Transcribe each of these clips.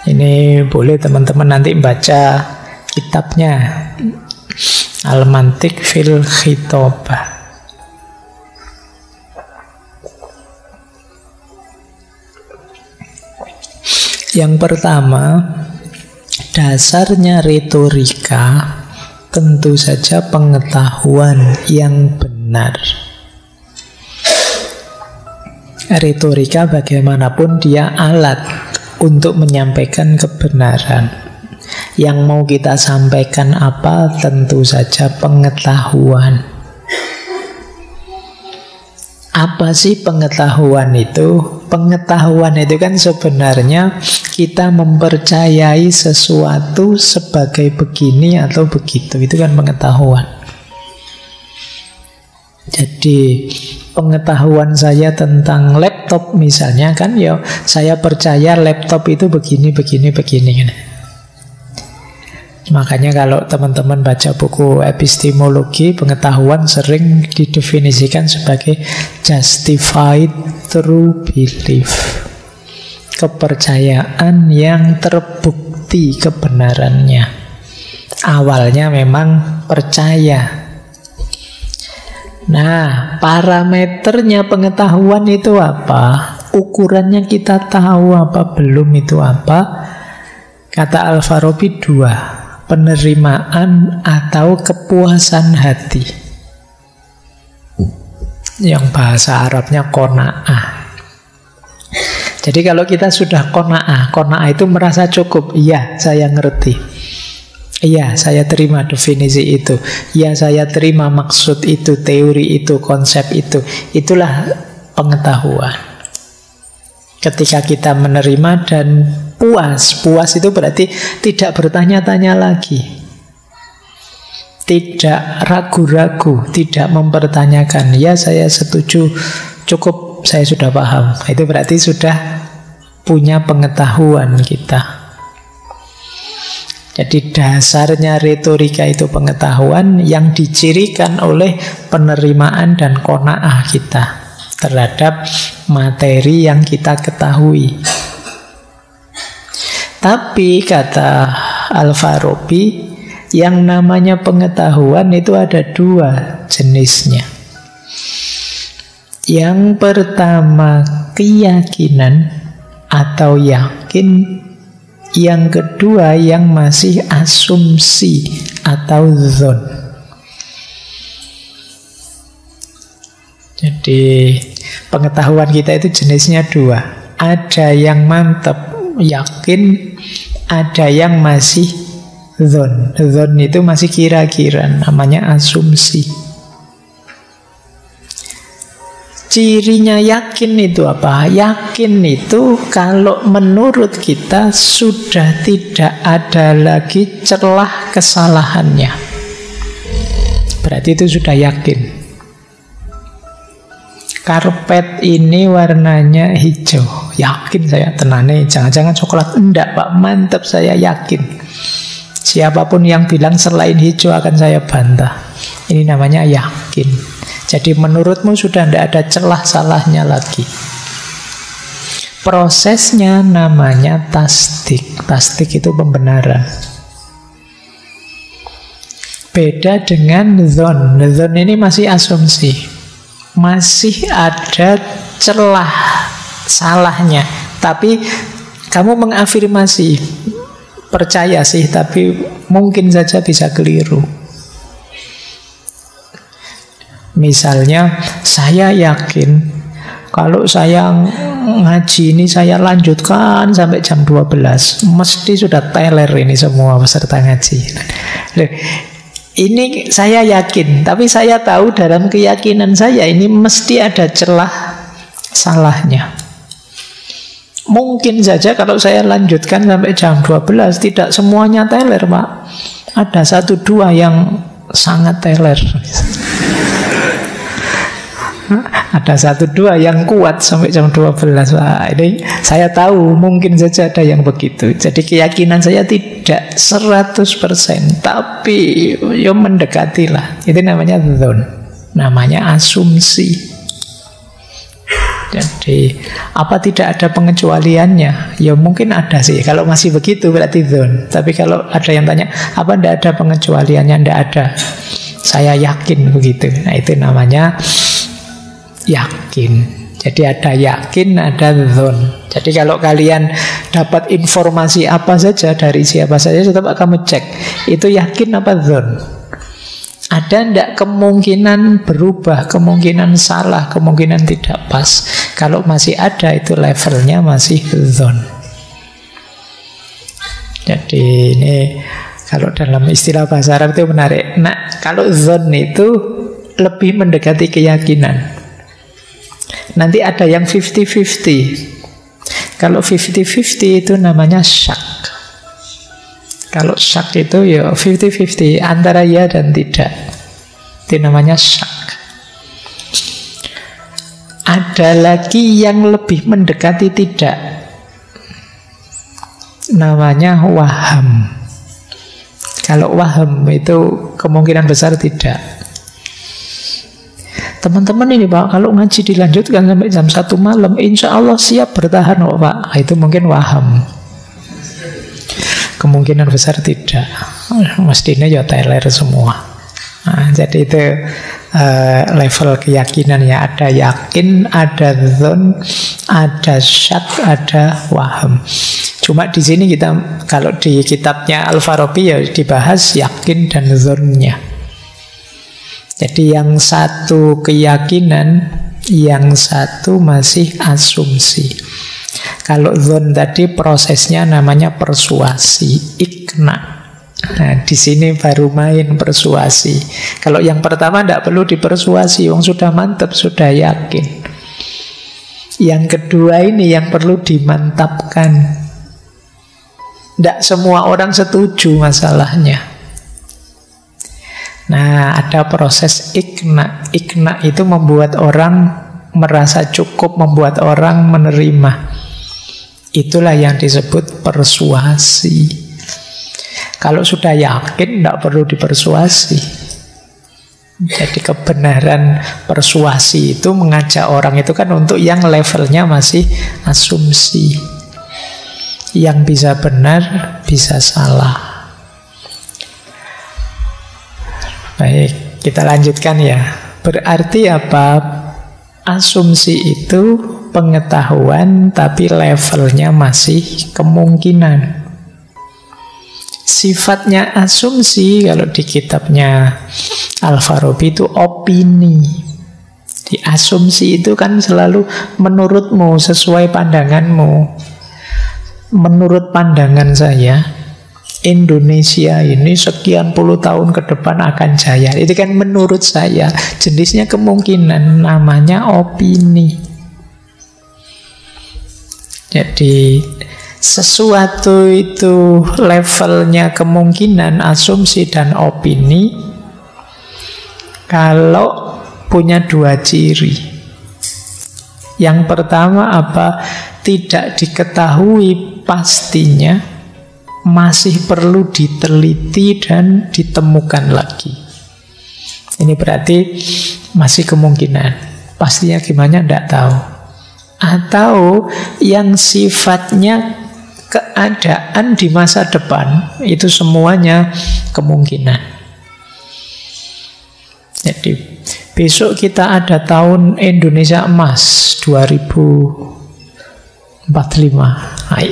Ini boleh teman-teman nanti baca kitabnya, Al-Mantiq fil Khitabah. Yang pertama, dasarnya retorika tentu saja pengetahuan yang benar. Retorika bagaimanapun dia alat untuk menyampaikan kebenaran. Yang mau kita sampaikan apa? Tentu saja pengetahuan. Apa sih pengetahuan itu? Pengetahuan itu kan sebenarnya kita mempercayai sesuatu sebagai begini atau begitu. Itu kan pengetahuan. Jadi pengetahuan saya tentang laptop misalnya kan, ya saya percaya laptop itu begini, begini, begini. Makanya kalau teman-teman baca buku epistemologi, pengetahuan sering didefinisikan sebagai justified true belief. Kepercayaan yang terbukti kebenarannya. Awalnya memang percaya. Nah, parameternya pengetahuan itu apa? Ukurannya kita tahu apa belum itu apa? Kata Al-Farabi dua, penerimaan atau kepuasan hati. Yang bahasa Arabnya qanaah. Jadi kalau kita sudah qanaah, qanaah itu merasa cukup. Iya, saya ngerti. Iya, saya terima definisi itu. Iya, saya terima maksud itu, teori itu, konsep itu. Itulah pengetahuan. Ketika kita menerima dan puas. Puas itu berarti tidak bertanya-tanya lagi. Tidak ragu-ragu, tidak mempertanyakan. Ya, saya setuju, cukup, saya sudah paham. Itu berarti sudah punya pengetahuan kita. Jadi dasarnya retorika itu pengetahuan yang dicirikan oleh penerimaan dan qanaah kita terhadap materi yang kita ketahui. Tapi kata Al-Farabi, yang namanya pengetahuan itu ada dua jenisnya. Yang pertama keyakinan atau yakin. Yang kedua yang masih asumsi atau dzon. Jadi pengetahuan kita itu jenisnya dua. Ada yang mantap, yakin, ada yang masih dzon. Dzon itu masih kira-kira, namanya asumsi. Cirinya yakin itu apa? Yakin itu kalau menurut kita sudah tidak ada lagi celah kesalahannya. Berarti itu sudah yakin. Karpet ini warnanya hijau. Yakin saya, tenane, jangan-jangan coklat. Enggak Pak, mantap, saya yakin. Siapapun yang bilang selain hijau akan saya bantah. Ini namanya yakin. Jadi menurutmu sudah tidak ada celah salahnya lagi. Prosesnya namanya tasdik. Tasdik itu pembenaran. Beda dengan dzon. Dzon ini masih asumsi. Masih ada celah salahnya. Tapi kamu mengafirmasi, percaya sih, tapi mungkin saja bisa keliru. Misalnya, saya yakin kalau saya ngaji ini saya lanjutkan sampai jam 12, mesti sudah teler ini semua peserta ngaji. Loh, ini saya yakin, tapi saya tahu dalam keyakinan saya ini mesti ada celah salahnya. Mungkin saja kalau saya lanjutkan sampai jam 12 tidak semuanya teler, Pak. Ada 1-2 yang sangat teler. Ada 1-2 yang kuat sampai jam 12. Wah, ini saya tahu mungkin saja ada yang begitu. Jadi keyakinan saya tidak 100%, tapi ya mendekatilah. Itu namanya dzon, namanya asumsi. Jadi apa tidak ada pengecualiannya? Ya mungkin ada sih. Kalau masih begitu berarti dzon. Tapi kalau ada yang tanya, apa tidak ada pengecualiannya? Tidak ada. Saya yakin begitu. Nah itu namanya yakin. Jadi ada yakin, ada dzon. Jadi kalau kalian dapat informasi apa saja dari siapa saja, coba kamu cek, itu yakin apa dzon? Ada tidak kemungkinan berubah, kemungkinan salah, kemungkinan tidak pas? Kalau masih ada, itu levelnya masih dzon. Jadi ini kalau dalam istilah bahasa Arab itu menarik. Nah, kalau dzon itu lebih mendekati keyakinan. Nanti ada yang 50-50. Kalau 50-50 itu namanya syak. Kalau syak itu ya 50-50 antara ya dan tidak. Itu namanya syak. Ada lagi yang lebih mendekati tidak. Namanya waham. Kalau waham itu kemungkinan besar tidak. Teman-teman ini Pak, kalau ngaji dilanjutkan sampai jam 1 malam, insya Allah siap bertahan kok Pak. Itu mungkin waham. Kemungkinan besar tidak. Mestinya ya teler semua. Nah, jadi itu level keyakinan ya. Ada yakin, ada dzon, ada syak, ada waham. Cuma di sini kita, kalau di kitabnya Al-Farabi ya dibahas yakin dan dzonnya. Jadi yang satu keyakinan, yang satu masih asumsi. Kalau dzon tadi prosesnya namanya persuasi, ikna. Nah, di sini baru main persuasi. Kalau yang pertama tidak perlu dipersuasi, wong sudah mantap, sudah yakin. Yang kedua ini yang perlu dimantapkan. Tidak semua orang setuju masalahnya. Nah, ada proses ikna. Ikna itu membuat orang merasa cukup, membuat orang menerima. Itulah yang disebut persuasi. Kalau sudah yakin, tidak perlu dipersuasi. Jadi kebenaran persuasi itu mengajak orang itu kan untuk yang levelnya masih asumsi. Yang bisa benar, bisa salah. Baik, kita lanjutkan ya. Berarti apa? Asumsi itu pengetahuan tapi levelnya masih kemungkinan. Sifatnya asumsi kalau di kitabnya Al-Farabi itu opini. Di asumsi itu kan selalu menurutmu, sesuai pandanganmu. Menurut pandangan saya, Indonesia ini sekian puluh tahun ke depan akan jaya. Itu kan menurut saya. Jenisnya kemungkinan, namanya opini. Jadi sesuatu itu levelnya kemungkinan, asumsi dan opini. Kalau punya dua ciri. Yang pertama apa? Tidak diketahui pastinya, masih perlu diteliti dan ditemukan lagi. Ini berarti masih kemungkinan. Pastinya gimana tidak tahu. Atau yang sifatnya keadaan di masa depan, itu semuanya kemungkinan. Jadi besok kita ada tahun Indonesia Emas 2045. Nah,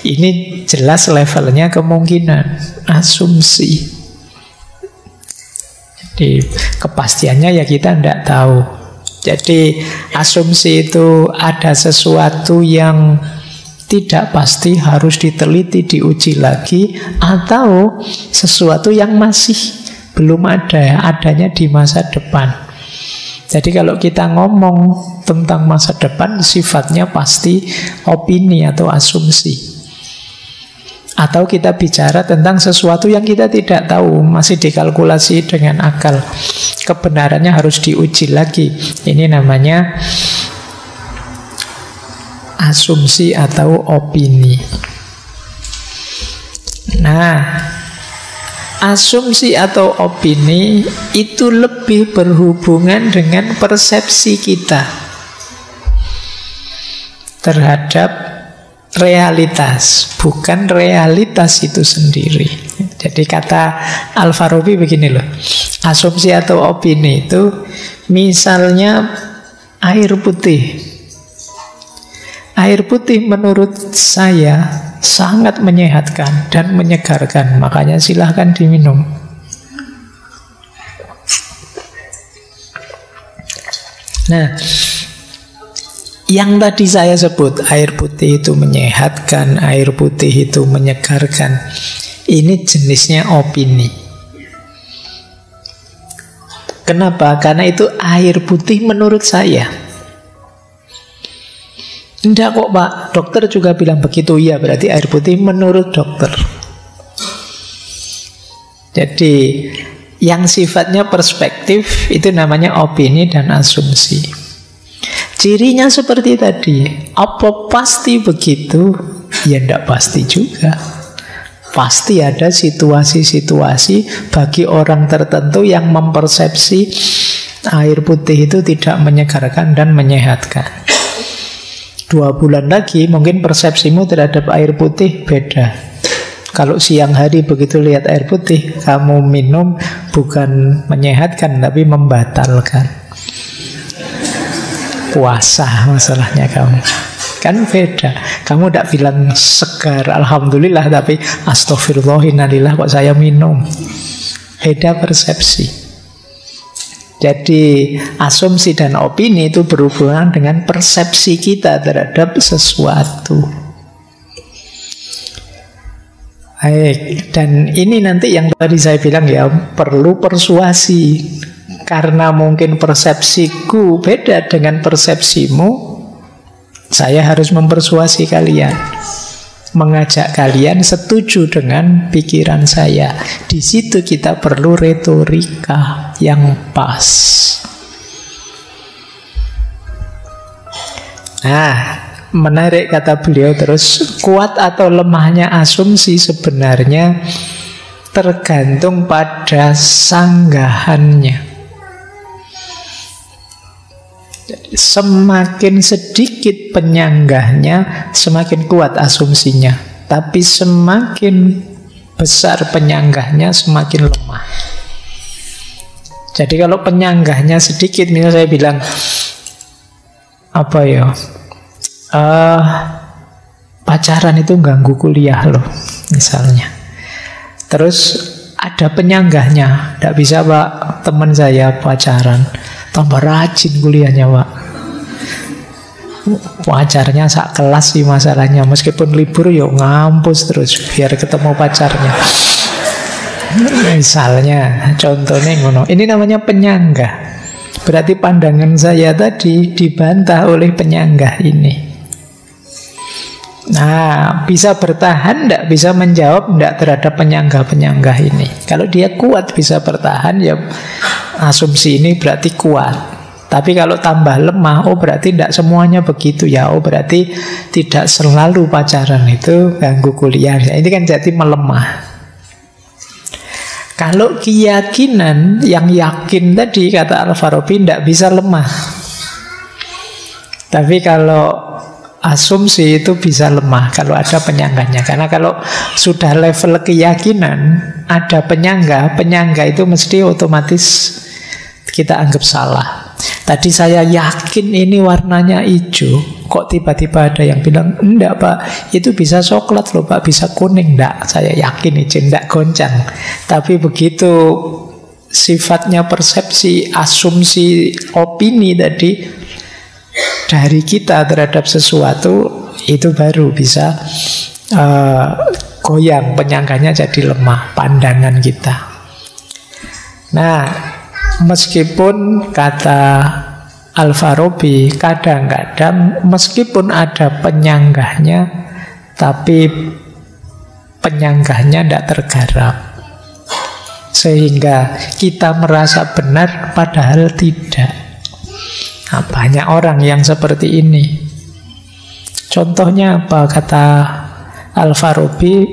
ini jelas levelnya kemungkinan, asumsi. Jadi kepastiannya ya kita tidak tahu. Jadi asumsi itu ada sesuatu yang tidak pasti, harus diteliti, diuji lagi, atau sesuatu yang masih belum ada, adanya di masa depan. Jadi kalau kita ngomong tentang masa depan, sifatnya pasti opini atau asumsi. Atau kita bicara tentang sesuatu yang kita tidak tahu, masih dikalkulasi dengan akal. Kebenarannya harus diuji lagi. Ini namanya asumsi atau opini. Nah, asumsi atau opini itu lebih berhubungan dengan persepsi kita. terhadap realitas, bukan realitas itu sendiri. Jadi kata Al-Farabi begini loh, asumsi atau opini itu misalnya air putih. Air putih menurut saya sangat menyehatkan dan menyegarkan, makanya silahkan diminum. Nah, yang tadi saya sebut, air putih itu menyehatkan, air putih itu menyegarkan, ini jenisnya opini. Kenapa? Karena itu air putih menurut saya. Enggak kok Pak, dokter juga bilang begitu. Ya berarti air putih menurut dokter. Jadi yang sifatnya perspektif itu namanya opini dan asumsi. Cirinya seperti tadi. Apa pasti begitu? Ya enggak pasti juga. Pasti ada situasi-situasi bagi orang tertentu yang mempersepsi air putih itu tidak menyegarkan dan menyehatkan. 2 bulan lagi mungkin persepsimu terhadap air putih beda. Kalau siang hari begitu lihat air putih, kamu minum bukan menyehatkan tapi membatalkan. Puasa masalahnya kamu. Kan beda. Kamu tidak bilang segar, alhamdulillah, tapi astaghfirullahaladzim kok saya minum. Beda persepsi. Jadi asumsi dan opini itu berhubungan dengan persepsi kita terhadap sesuatu. Baik, dan ini nanti yang tadi saya bilang ya, perlu persuasi. Karena mungkin persepsiku beda dengan persepsimu, saya harus mempersuasi kalian, mengajak kalian setuju dengan pikiran saya. Di situ kita perlu retorika yang pas. Nah, menarik kata beliau terus, kuat atau lemahnya asumsi sebenarnya tergantung pada sanggahannya. Semakin sedikit penyanggahnya, semakin kuat asumsinya. Tapi semakin besar penyanggahnya, semakin lemah. Jadi kalau penyanggahnya sedikit, misalnya saya bilang apa ya, pacaran itu ganggu kuliah loh, misalnya. Terus ada penyanggahnya, tidak bisa Pak, teman saya pacaran, tambah rajin kuliahnya Pak. Pacarnya sak kelas sih masalahnya, meskipun libur yuk ngampus terus biar ketemu pacarnya. Misalnya, contohnya ngono. Ini namanya penyanggah. Berarti pandangan saya tadi dibantah oleh penyanggah ini. Nah, bisa bertahan enggak, bisa menjawab enggak terhadap penyanggah-penyanggah ini. Kalau dia kuat bisa bertahan, ya asumsi ini berarti kuat. Tapi kalau tambah lemah, oh berarti tidak semuanya begitu ya. Oh berarti tidak selalu pacaran itu ganggu kuliah. Ini kan jadi melemah. Kalau keyakinan yang yakin tadi, kata Al-Farabi, tidak bisa lemah. Tapi kalau asumsi itu bisa lemah kalau ada penyanggahnya. Karena kalau sudah level keyakinan, ada penyanggah, penyanggah itu mesti otomatis kita anggap salah. Tadi saya yakin ini warnanya hijau, kok tiba-tiba ada yang bilang, enggak Pak, itu bisa coklat loh Pak, bisa kuning. Enggak, saya yakin hijau, enggak goncang. Tapi begitu sifatnya persepsi, asumsi, opini tadi dari kita terhadap sesuatu, itu baru bisa goyang, penyanggahnya jadi lemah, pandangan kita. Nah, meskipun kata Al-Farabi, kadang-kadang meskipun ada penyanggahnya, tapi penyanggahnya tidak tergarap, sehingga kita merasa benar padahal tidak. Nah, banyak orang yang seperti ini. Contohnya apa? Kata Al-Farabi,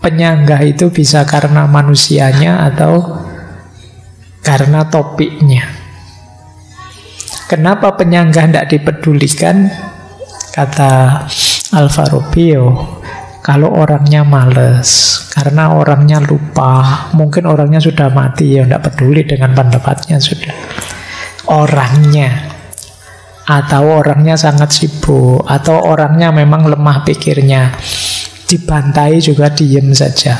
penyanggah itu bisa karena manusianya atau karena topiknya. Kenapa penyanggah tidak dipedulikan? Kata Al-Farabi, kalau orangnya males, karena orangnya lupa, mungkin orangnya sudah mati, ya tidak peduli dengan pendapatnya sudah. Orangnya, atau orangnya sangat sibuk, atau orangnya memang lemah pikirnya, dibantai juga diem saja.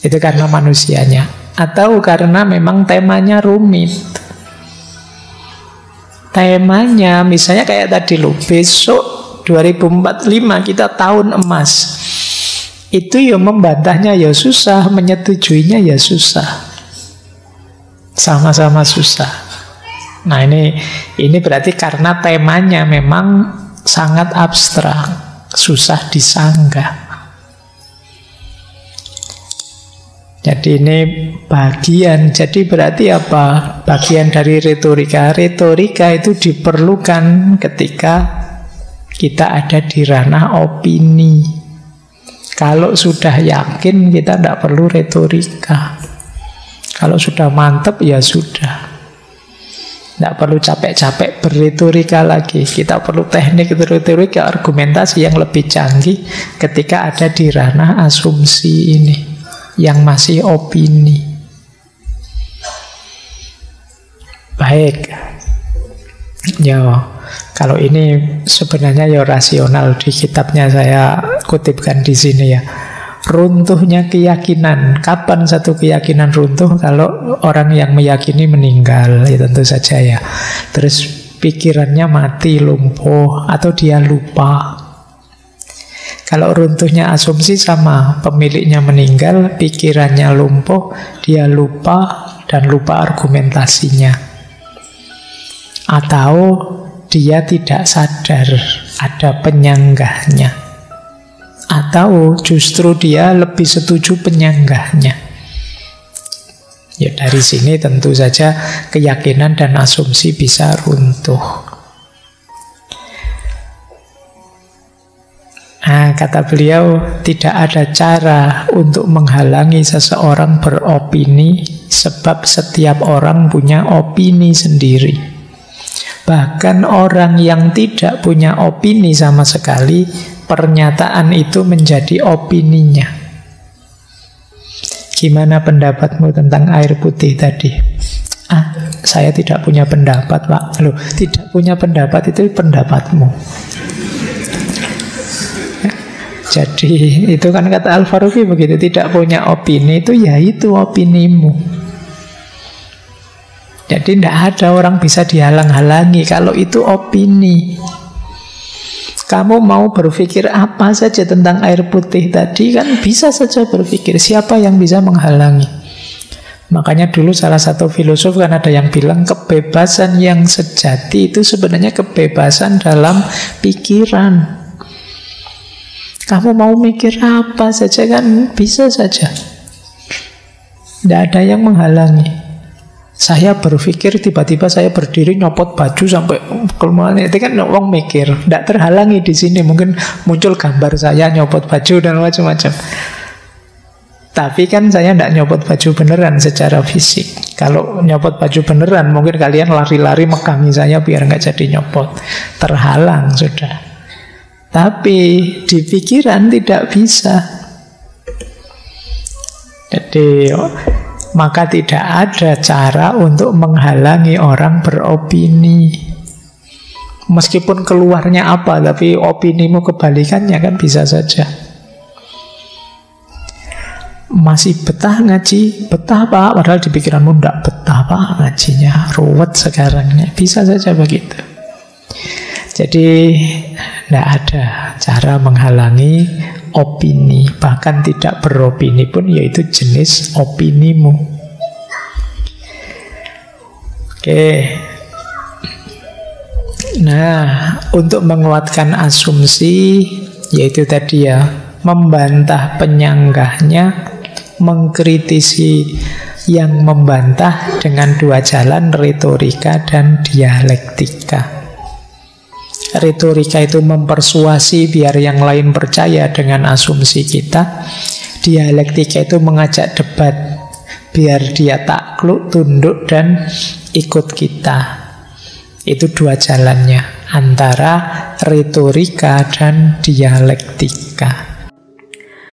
Itu karena manusianya. Atau karena memang temanya rumit. Temanya misalnya kayak tadi loh, besok 2045 kita tahun emas. Itu ya membantahnya ya susah, menyetujuinya ya susah. Sama-sama susah. Nah ini berarti karena temanya memang sangat abstrak, susah disanggah. Jadi ini bagian, jadi berarti apa? Bagian dari retorika. Retorika itu diperlukan ketika kita ada di ranah opini. Kalau sudah yakin, kita tidak perlu retorika. Kalau sudah mantep, ya sudah. Tidak perlu capek-capek berretorika lagi. Kita perlu teknik retorika, argumentasi yang lebih canggih ketika ada di ranah asumsi ini, yang masih opini. Baik. Ya, kalau ini sebenarnya ya rasional, di kitabnya saya kutipkan di sini ya. Runtuhnya keyakinan. Kapan satu keyakinan runtuh? Kalau orang yang meyakini meninggal, ya tentu saja ya. Terus pikirannya mati, lumpuh, atau dia lupa. Kalau runtuhnya asumsi sama, pemiliknya meninggal, pikirannya lumpuh, dia lupa, dan lupa argumentasinya. Atau dia tidak sadar ada penyanggahnya. Atau justru dia lebih setuju penyanggahnya. Ya dari sini tentu saja keyakinan dan asumsi bisa runtuh. Nah, kata beliau, tidak ada cara untuk menghalangi seseorang beropini, sebab setiap orang punya opini sendiri. Bahkan orang yang tidak punya opini sama sekali, pernyataan itu menjadi opininya. Gimana pendapatmu tentang air putih tadi? Saya tidak punya pendapat, Pak. Loh, tidak punya pendapat itu pendapatmu. Jadi itu kan kata Al-Farabi begitu, tidak punya opini itu ya itu opinimu. Jadi tidak ada orang bisa dihalang-halangi kalau itu opini. Kamu mau berpikir apa saja tentang air putih tadi kan bisa saja berpikir, siapa yang bisa menghalangi? Makanya dulu salah satu filosof kan ada yang bilang kebebasan yang sejati itu sebenarnya kebebasan dalam pikiran. Kamu mau mikir apa saja kan bisa saja. Tidak ada yang menghalangi. Saya berpikir tiba-tiba saya berdiri nyopot baju sampai kelemahan. Itu kan orang mikir, tidak terhalangi di sini. Mungkin muncul gambar saya nyopot baju dan macam-macam. Tapi kan saya tidak nyopot baju beneran secara fisik. Kalau nyopot baju beneran, mungkin kalian lari-lari megangi saya biar nggak jadi nyopot. Terhalang sudah. Tapi di pikiran tidak bisa. Jadi maka tidak ada cara untuk menghalangi orang beropini. Meskipun keluarnya apa, tapi opinimu kebalikannya kan bisa saja. Masih betah ngaji? Betah Pak, padahal di pikiranmu tidak betah Pak ngajinya, ruwet sekarang. Bisa saja begitu. Jadi tidak ada cara menghalangi opini. Bahkan tidak beropini pun yaitu jenis opinimu. Oke. Nah, untuk menguatkan asumsi, yaitu tadi ya, membantah penyanggahnya, mengkritisi yang membantah dengan dua jalan, retorika dan dialektika. Retorika itu mempersuasi biar yang lain percaya dengan asumsi kita. Dialektika itu mengajak debat biar dia takluk, tunduk dan ikut kita. Itu dua jalannya antara retorika dan dialektika.